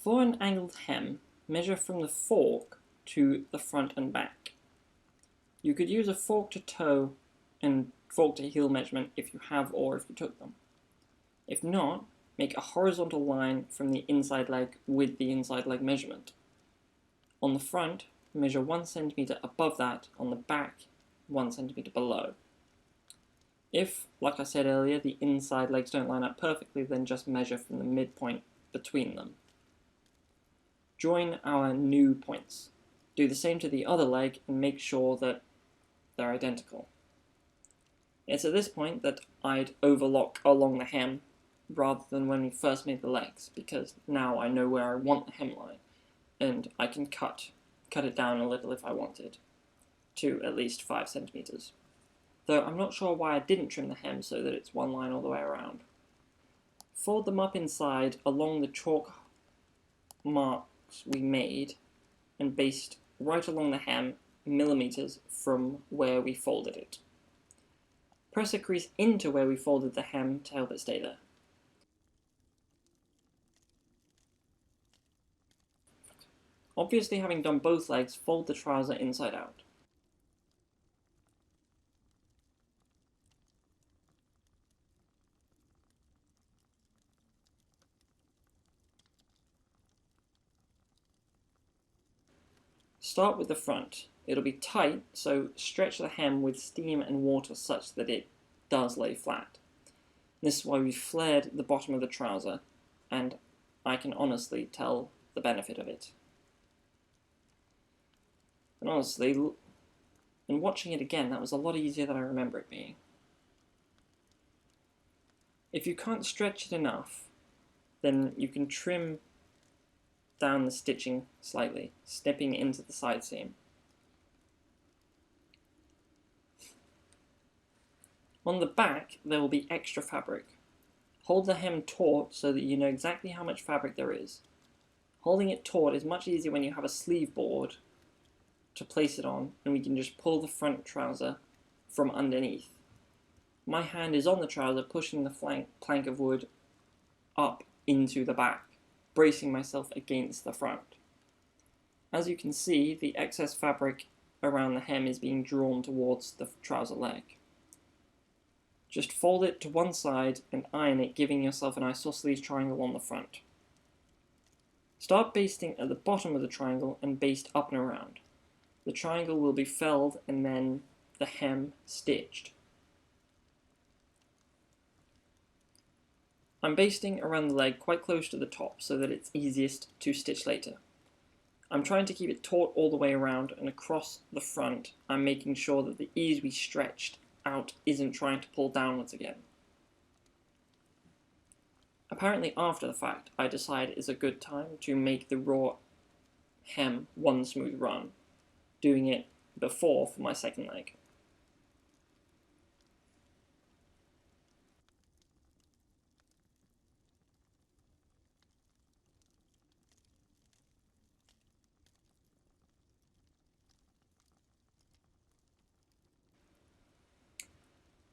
For an angled hem, measure from the fork to the front and back. You could use a fork to toe and fork to heel measurement if you have or if you took them. If not, make a horizontal line from the inside leg with the inside leg measurement. On the front, measure 1 centimeter above that, on the back, 1 centimeter below. If, like I said earlier, the inside legs don't line up perfectly, then just measure from the midpoint between them. Join our new points. Do the same to the other leg and make sure that they're identical. It's at this point that I'd overlock along the hem rather than when we first made the legs, because now I know where I want the hemline, and I can cut it down a little if I wanted, to at least 5 centimeters. Though I'm not sure why I didn't trim the hem so that it's one line all the way around. Fold them up inside along the chalk marks we made and baste right along the hem millimeters from where we folded it. Press a crease into where we folded the hem to help it stay there. Obviously, having done both legs, fold the trouser inside out. Start with the front. It'll be tight, so stretch the hem with steam and water such that it does lay flat. This is why we flared the bottom of the trouser, and I can honestly tell the benefit of it. And honestly, in watching it again, that was a lot easier than I remember it being. If you can't stretch it enough, then you can trim down the stitching slightly, snipping into the side seam. On the back, there will be extra fabric. Hold the hem taut so that you know exactly how much fabric there is. Holding it taut is much easier when you have a sleeve board to place it on, and we can just pull the front trouser from underneath. My hand is on the trouser, pushing the plank of wood up into the back, bracing myself against the front. As you can see, the excess fabric around the hem is being drawn towards the trouser leg. Just fold it to one side and iron it, giving yourself an isosceles triangle on the front. Start basting at the bottom of the triangle and baste up and around. The triangle will be felled and then the hem stitched. I'm basting around the leg quite close to the top so that it's easiest to stitch later. I'm trying to keep it taut all the way around, and across the front I'm making sure that the ease we stretched out isn't trying to pull downwards again. Apparently after the fact, I decide it's a good time to make the raw hem one smooth run, doing it before for my second leg.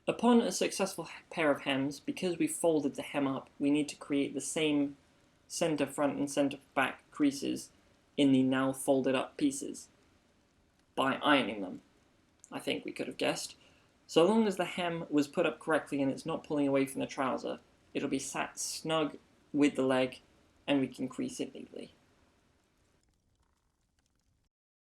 Upon a successful pair of hems, because we folded the hem up, we need to create the same center front and center back creases in the now folded up pieces by ironing them. I think we could have guessed. So long as the hem was put up correctly and it's not pulling away from the trouser, it'll be sat snug with the leg and we can crease it neatly.